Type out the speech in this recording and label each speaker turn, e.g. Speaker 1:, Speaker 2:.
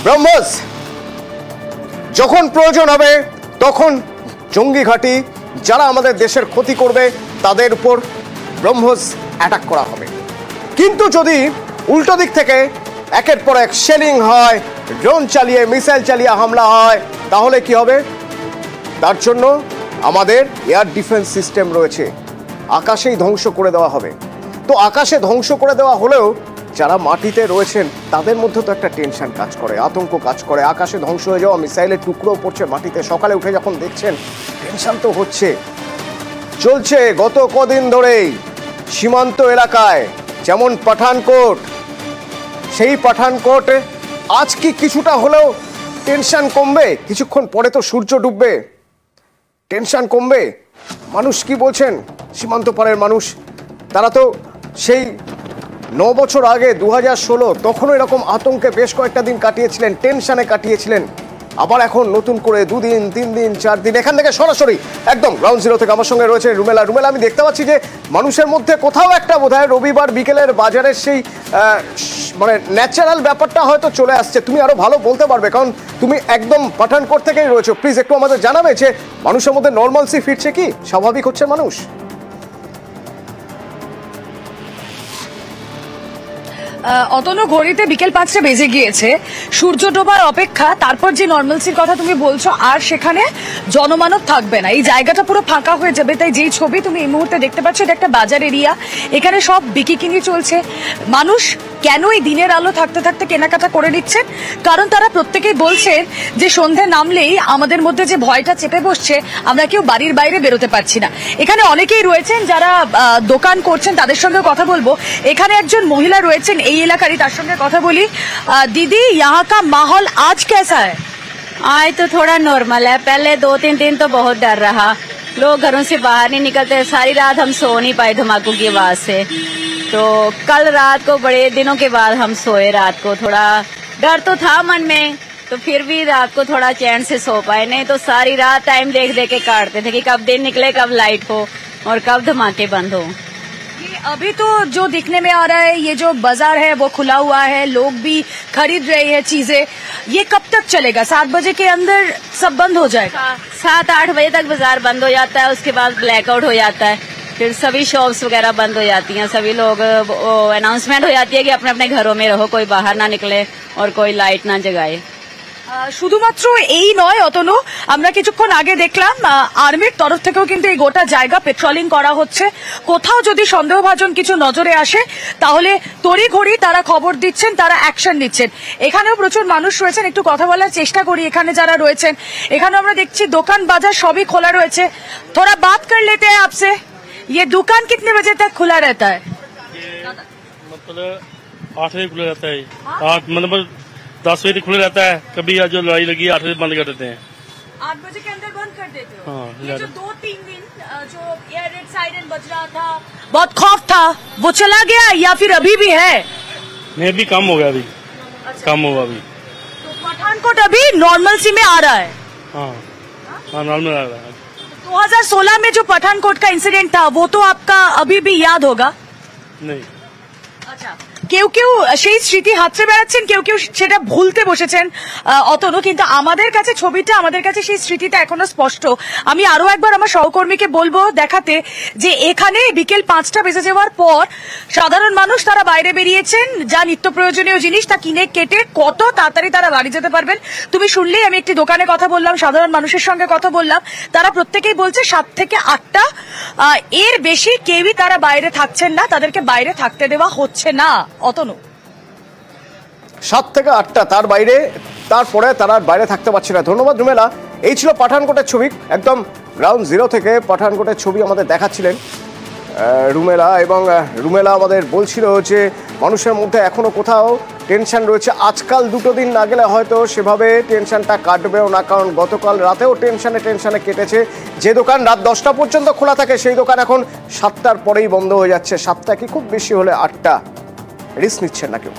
Speaker 1: ব্রহ্মস যখন প্রয়োজন হবে তখন জঙ্গি ঘাঁটি যারা আমাদের দেশের ক্ষতি করবে তাদের উপর ব্রহ্মস অ্যাটাক করা হবে। কিন্তু যদি উল্টো দিক থেকে একের পর এক শেলিং হয়, ড্রোন চালিয়ে মিসাইল চালিয়ে হামলা হয়, তাহলে কি হবে? তার জন্য আমাদের এয়ার ডিফেন্স সিস্টেম রয়েছে, আকাশেই ধ্বংস করে দেওয়া হবে। তো আকাশে ধ্বংস করে দেওয়া হলেও যারা মাটিতে রয়েছেন তাদের মধ্যে তো একটা টেনশন কাজ করে, আতঙ্ক কাজ করে। আকাশে ধ্বংস হয়ে যাওয়া মিসাইলের টুকরো পড়ছে মাটিতে, সকালে উঠে যখন দেখছেন টেনশন তো হচ্ছে। চলছে গত কদিন ধরেই সীমান্ত এলাকায়, যেমন পাঠানকোট, সেই পাঠানকোটে আজ কি কিছুটা হলেও টেনশন কমবে? কিছুক্ষণ পরে তো সূর্য ডুববে, টেনশন কমবে। মানুষ কি বলছেন, সীমান্ত পারের মানুষ, তারা তো সেই 9 বছর আগে 2016 তখনও এরকম আতঙ্কে বেশ কয়েকটা দিন কাটিয়েছিলেন, টেনশনে কাটিয়েছিলেন। আবার এখন নতুন করে 2 দিন 3 দিন 4 দিন। এখান থেকে সরাসরি একদম গ্রাউন্ড জিরো থেকে আমার সঙ্গে রয়েছে রুমেলা। রুমেলা, আমি দেখতে পাচ্ছি যে মানুষের মধ্যে কোথাও একটা বোধহয় রবিবার বিকেলের বাজারের সেই মানে ন্যাচারাল ব্যাপারটা হয়তো চলে আসছে। তুমি আরো ভালো বলতে পারবে, কারণ তুমি একদম পাঠানকোট থেকেই রয়েছো। প্লিজ একটু আমাদের জানাবে যে মানুষের মধ্যে নর্মালসি ফিরছে কি, স্বাভাবিক হচ্ছে মানুষ?
Speaker 2: অতনু, ঘড়িতে বিকেল 5টা বেজে গিয়েছে, সূর্য ডোবার অপেক্ষা। তারপর যে নর্মালসির কথা তুমি বলছো, আর সেখানে জনমানব থাকবে না, এই জায়গাটা পুরো ফাঁকা হয়ে যাবে। তাই যেই ছবি তুমি এই মুহূর্তে দেখতে পাচ্ছ, এটা একটা বাজার এরিয়া, এখানে সব বিকিকিনি চলছে। মানুষ কেন এই দিনের আলো থাকতে থাকতে কেনাকাটা করে নিচ্ছেন? কারণ তারা প্রত্যেকেই বলছেন যে সন্ধে নামলেই আমাদের মধ্যে যে ভয়টা চেপে বসছে, আমরা কেউ বাড়ির বাইরে বেরোতে পারছি না। এখানে অনেকেই রয়েছেন যারা দোকান করছেন, তাদের সঙ্গে কথা বলবো। এখানে একজন মহিলা রয়েছেন এই এলাকারই, তার সঙ্গে কথা বলি। दीदी, यहाँ का माहौल आज कैसा है?
Speaker 3: आज तो थोड़ा नॉर्मल है, पहले 2-3 दिन तो बहुत डर रहा, लोग घरों से बाहर नहीं निकलते, सारी रात हम सो नहीं पाए धमाकों की आवाज से। तो कल रात को बड़े दिनों के बाद हम सोए, रात को थोड़ा डर तो था मन में, तो फिर भी रात को थोड़ा चैन से सो पाए, नहीं तो सारी रात टाइम देख देख के काटते थे कि कब दिन निकले, कब लाइट हो और कब धमाके बंद हो।
Speaker 2: अभी तो जो दिखने में आ रहा है, ये जो बाजार है वो खुला हुआ है, लोग भी खरीद रहे हैं चीजें, ये कब तक चलेगा? 7 बजे के अंदर सब बंद हो जाएगा?
Speaker 3: 7-8 बजे तक बाजार बंद हो जाता है, उसके बाद ब्लैकआउट हो जाता है, फिर सभी शॉप्स वगैरह बंद हो जाती हैं, सभी लोग अनाउंसमेंट हो जाती है कि अपने अपने घरों में रहो, कोई बाहर ना निकले और कोई लाइट ना जगाए।
Speaker 2: শুধুমাত্র এই নয় অতনু, আমরা কিছুক্ষণ আগে দেখলাম আর্মির তরফ থেকেও কিন্তু এই গোটা জায়গা পেট্রোলিং করা হচ্ছে। কোথাও যদি সন্দেহভাজন কিছু নজরে আসে তাহলে তড়িঘড়ি তারা খবর দিচ্ছেন, তারা অ্যাকশন নিচ্ছেন। এখানেও প্রচুর মানুষ রয়েছেন, একটু কথা বলার চেষ্টা করি এখানে যারা রয়েছেন। এখানে আমরা দেখছি দোকান বাজার সবই খোলা রয়েছে। थोड़ा बात कर लेते हैं आपसे, ये दुकान कितने बजे तक खुला रहता है?
Speaker 4: मतलब 8 बजे खुला रहता है, 8 मतलब 10 बजे तक खुला रहता है। कभी जो लड़ाई लगी 8 बजे बंद कर देते हैं,
Speaker 2: 8 बजे के अंदर बंद कर देते हो?
Speaker 4: हाँ,
Speaker 2: ये जो 2-3 दिन जो एयर रेड साइरन बज रहा था, बहुत खौफ था, वो चला गया या फिर अभी भी है?
Speaker 4: नहीं, अभी कम हो गया, अभी कम होगा अभी।
Speaker 2: तो पठानकोट अभी नॉर्मलसी में आ रहा है?
Speaker 4: हाँ, नॉर्मल आ रहा है।
Speaker 2: 2016 में जो पठानकोट का इंसिडेंट था वो तो आपका अभी भी याद होगा?
Speaker 4: नहीं।
Speaker 2: আচ্ছা, কেউ কেউ সেই স্মৃতি হাতড়ে বেড়াচ্ছেন, কেউ কেউ সেটা ভুলতে বসেছেন অতনু, কিন্তু আমাদের কাছে ছবিটা, আমাদের কাছে সেই স্মৃতিটা এখনো স্পষ্ট। আমি আরো একবার আমার সহকর্মীকে বলবো দেখাতে যে এখানে বিকেল 5টা বেজে যাওয়ার পর সাধারণ মানুষ তারা বাইরে বেরিয়েছেন, যা নিত্য প্রয়োজনীয় জিনিস তা কিনে কেটে কত তাড়াতাড়ি তারা বাড়ি যেতে পারবেন। তুমি শুনলেই, আমি একটি দোকানে কথা বললাম, সাধারণ মানুষের সঙ্গে কথা বললাম, তারা প্রত্যেকেই বলছে 7 থেকে 8টা, এর বেশি কেউই তারা বাইরে থাকছেন না, তাদেরকে বাইরে থাকতে দেওয়া হচ্ছে না। অতনু,
Speaker 1: 7 থেকে 8টা, তার বাইরে, তারপরে তারা বাইরে থাকতে পারছে না। ধন্যবাদ রুমেলা। এই ছিল পাঠানকোটের ছবি, একদম গ্রাউন্ড জিরো থেকে পাঠানকোটের ছবি আমাদের দেখাচ্ছিলেন রুমেলা। এবং রুমেলা আমাদের বলছিল যে মানুষের মধ্যে এখনো কোথাও টেনশন রয়েছে। আজকাল 2 দিন না গেলে হয়তো সেভাবে টেনশনটা কাটবেও না, কারণ গতকাল রাতেও টেনশনে কেটেছে। যে দোকান রাত 10টা পর্যন্ত খোলা থাকে সেই দোকান এখন 7টার পরেই বন্ধ হয়ে যাচ্ছে। 7টা কি খুব বেশি হলে 8টা, রিস্ক নিচ্ছেন না কেউ।